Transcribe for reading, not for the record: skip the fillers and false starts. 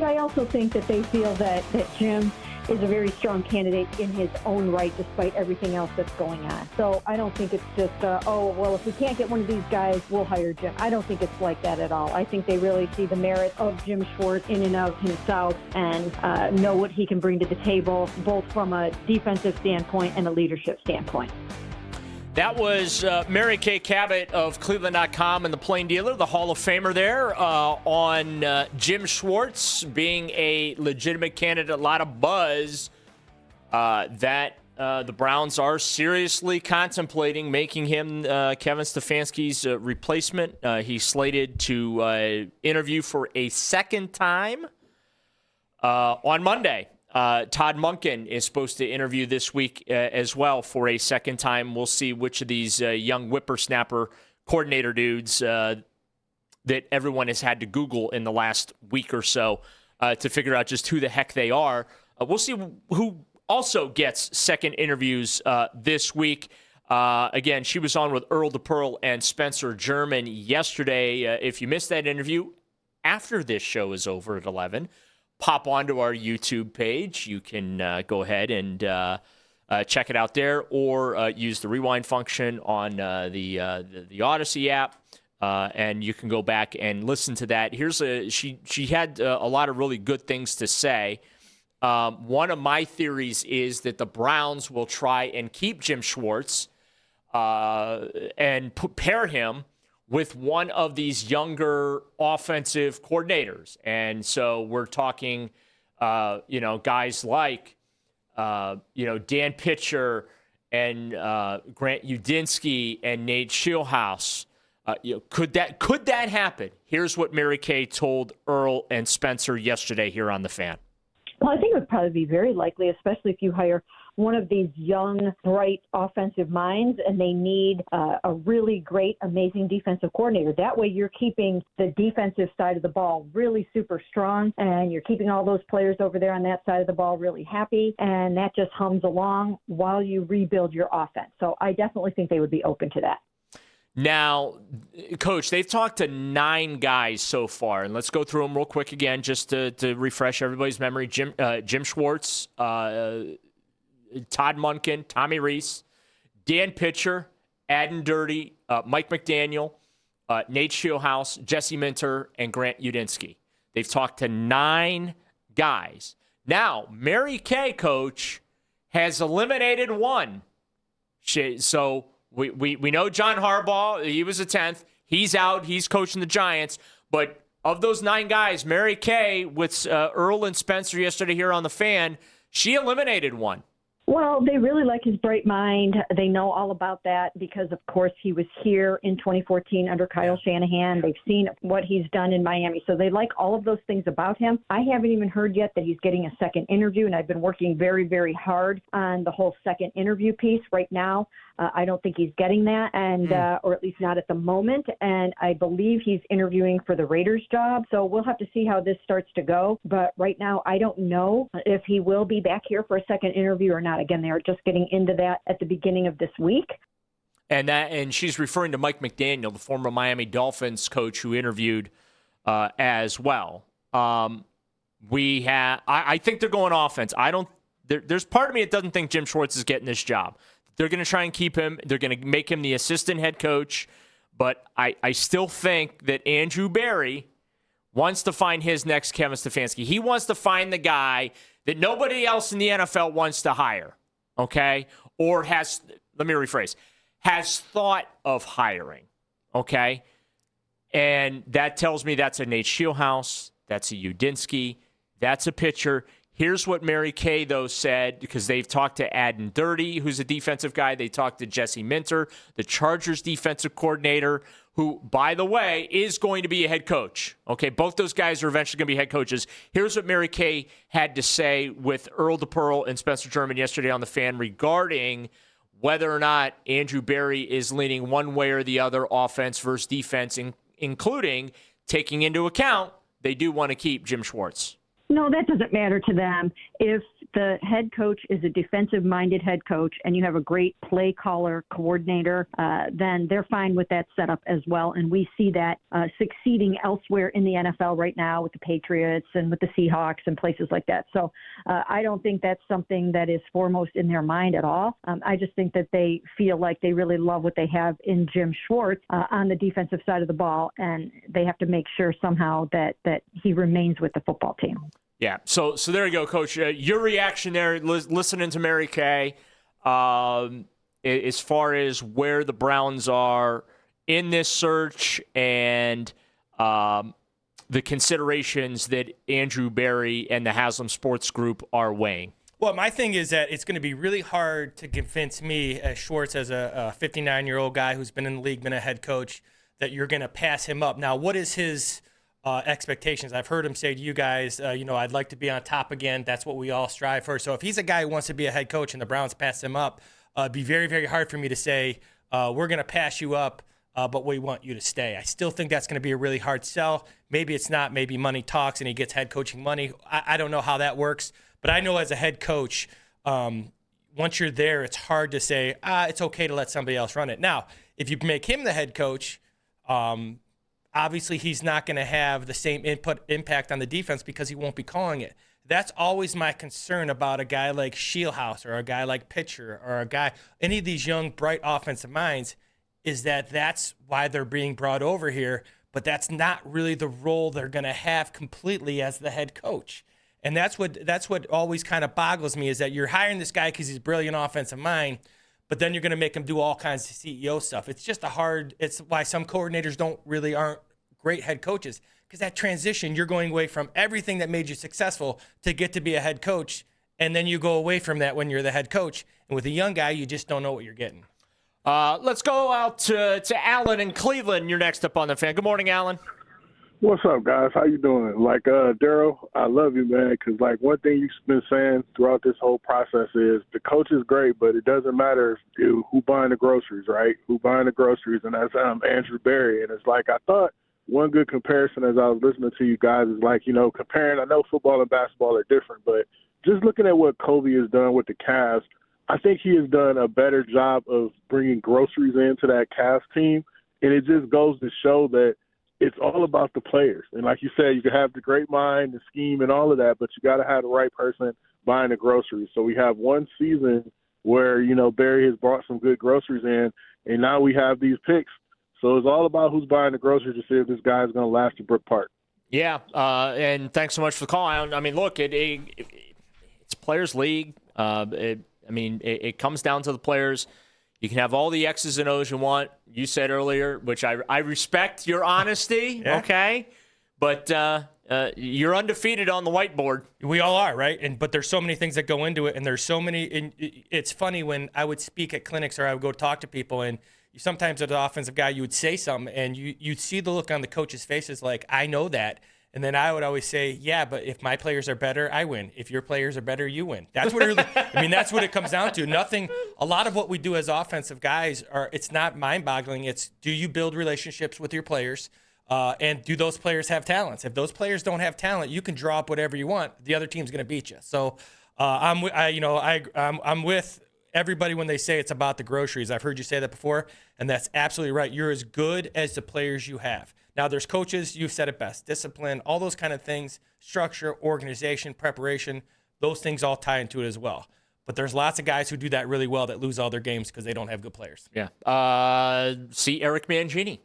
I also think that they feel that Jim is a very strong candidate in his own right, despite everything else that's going on. So I don't think it's just, if we can't get one of these guys, we'll hire Jim. I don't think it's like that at all. I think they really see the merit of Jim Schwartz in and of himself and know what he can bring to the table, both from a defensive standpoint and a leadership standpoint. That was Mary Kay Cabot of Cleveland.com and the Plain Dealer, the Hall of Famer there, on Jim Schwartz being a legitimate candidate. A lot of buzz that the Browns are seriously contemplating making him Kevin Stefanski's replacement. He's slated to interview for a second time on Monday. Todd Monken is supposed to interview this week as well for a second time. We'll see which of these young whippersnapper coordinator dudes that everyone has had to Google in the last week or so to figure out just who the heck they are. We'll see who also gets second interviews this week. Again, she was on with Earl DePearl and Spencer German yesterday. If you missed that interview, after this show is over at 11, pop onto our YouTube page. You can go ahead and check it out there, or use the rewind function on the Odyssey app, and you can go back and listen to that. She had a lot of really good things to say. One of my theories is that the Browns will try and keep Jim Schwartz and pair him with one of these younger offensive coordinators. And so we're talking, guys like, Dan Pitcher and Grant Udinkski and Nate Scheelhaase. Could that happen? Here's what Mary Kay told Earl and Spencer yesterday here on The Fan. Well, I think it would probably be very likely, especially if you hire one of these young, bright offensive minds, and they need a really great, amazing defensive coordinator. That way you're keeping the defensive side of the ball really super strong, and you're keeping all those players over there on that side of the ball really happy, and that just hums along while you rebuild your offense. So I definitely think they would be open to that. Now, Coach, they've talked to 9 guys so far, and let's go through them real quick again just to refresh everybody's memory. Jim Schwartz, Todd Monken, Tommy Rees, Dan Pitcher, Adden Dirty, Mike McDaniel, Nate Scheelhaase, Jesse Minter, and Grant Udinkski. They've talked to 9 guys. Now, Mary Kay, Coach, has eliminated 1. So we know John Harbaugh, he was a 10th. He's out. He's coaching the Giants. But of those 9 guys, Mary Kay, with Earl and Spencer yesterday here on The Fan, she eliminated 1. Well, they really like his bright mind. They know all about that because, of course, he was here in 2014 under Kyle Shanahan. They've seen what he's done in Miami. So they like all of those things about him. I haven't even heard yet that he's getting a second interview, and I've been working very, very hard on the whole second interview piece right now. I don't think he's getting that, and or at least not at the moment. And I believe he's interviewing for the Raiders job. So we'll have to see how this starts to go. But right now, I don't know if he will be back here for a second interview or not. Again, they're just getting into that at the beginning of this week. And she's referring to Mike McDaniel, the former Miami Dolphins coach who interviewed as well. I think they're going offense. There's part of me that doesn't think Jim Schwartz is getting this job. They're going to try and keep him. They're going to make him the assistant head coach. But I still think that Andrew Berry wants to find his next Kevin Stefanski. He wants to find the guy that nobody else in the NFL wants to hire, okay? Or has thought of hiring, okay? And that tells me that's a Nate Scheelhaase, that's a Udinkski, that's a pitcher. Here's what Mary Kay, though, said, because they've talked to Adden Dirty, who's a defensive guy. They talked to Jesse Minter, the Chargers defensive coordinator, who, by the way, is going to be a head coach. Okay, both those guys are eventually going to be head coaches. Here's what Mary Kay had to say with Earl DePearl and Spencer German yesterday on The Fan regarding whether or not Andrew Berry is leaning one way or the other, offense versus defense, including taking into account they do want to keep Jim Schwartz. No, that doesn't matter to them. If the head coach is a defensive-minded head coach and you have a great play caller coordinator, then they're fine with that setup as well. And we see that succeeding elsewhere in the NFL right now with the Patriots and with the Seahawks and places like that. So I don't think that's something that is foremost in their mind at all. I just think that they feel like they really love what they have in Jim Schwartz on the defensive side of the ball, and they have to make sure somehow that he remains with the football team. Yeah, so there you go, Coach. Your reaction there, listening to Mary Kay, as far as where the Browns are in this search and the considerations that Andrew Berry and the Haslam Sports Group are weighing. Well, my thing is that it's going to be really hard to convince me, as Schwartz, as a 59-year-old guy who's been in the league, been a head coach, that you're going to pass him up. Now, what is his expectations? I've heard him say to you guys, I'd like to be on top again. That's what we all strive for. So if he's a guy who wants to be a head coach and the Browns pass him up, it'd be very, very hard for me to say, we're going to pass you up, but we want you to stay. I still think that's going to be a really hard sell. Maybe it's not. Maybe money talks and he gets head coaching money. I don't know how that works. But I know as a head coach, once you're there, it's hard to say, it's okay to let somebody else run it. Now, if you make him the head coach, obviously he's not going to have the same impact on the defense because he won't be calling it. That's always my concern about a guy like Scheelhaase or a guy like Pitcher or any of these young, bright offensive minds, is that's why they're being brought over here, but that's not really the role they're going to have completely as the head coach. And that's what always kind of boggles me, is that you're hiring this guy because he's a brilliant offensive mind, but then you're going to make him do all kinds of CEO stuff. It's just it's why some coordinators aren't great head coaches, because that transition, you're going away from everything that made you successful to get to be a head coach, and then you go away from that when you're the head coach. And with a young guy, you just don't know what you're getting. Let's go out to Alan in Cleveland. You're next up on the Fan. Good morning, Alan. What's up, guys? How you doing? Daryl, I love you, man, because, one thing you've been saying throughout this whole process is the coach is great, but it doesn't matter who buying the groceries, right? Who buying the groceries, and that's Andrew Berry. And it's I thought one good comparison as I was listening to you guys is comparing. I know football and basketball are different, but just looking at what Kobe has done with the Cavs, I think he has done a better job of bringing groceries into that Cavs team, and it just goes to show that it's all about the players. And like you said, you can have the great mind, the scheme, and all of that, but you got to have the right person buying the groceries. So we have one season where, Barry has brought some good groceries in, and now we have these picks. So it's all about who's buying the groceries to see if this guy is going to last at Brook Park. Yeah, and thanks so much for the call. I mean, look, it's a players' league. It comes down to the players. You can have all the X's and O's you want. You said earlier, which I respect your honesty, yeah. Okay? But you're undefeated on the whiteboard. We all are, right? But there's so many things that go into it, and there's so many. And it's funny when I would speak at clinics or I would go talk to people, and sometimes as an offensive guy, you would say something, and you'd see the look on the coach's faces like, I know that. And then I would always say, yeah, but if my players are better, I win. If your players are better, you win. That's what that's what it comes down to. A lot of what we do as offensive guys it's not mind-boggling. It's, do you build relationships with your players? And do those players have talents? If those players don't have talent, you can draw up whatever you want. The other team's going to beat you. So I'm with everybody when they say it's about the groceries. I've heard you say that before, and that's absolutely right. You're as good as the players you have. Now, there's coaches, you've said it best, discipline, all those kind of things, structure, organization, preparation, those things all tie into it as well. But there's lots of guys who do that really well that lose all their games because they don't have good players. Yeah. See Eric Mangini.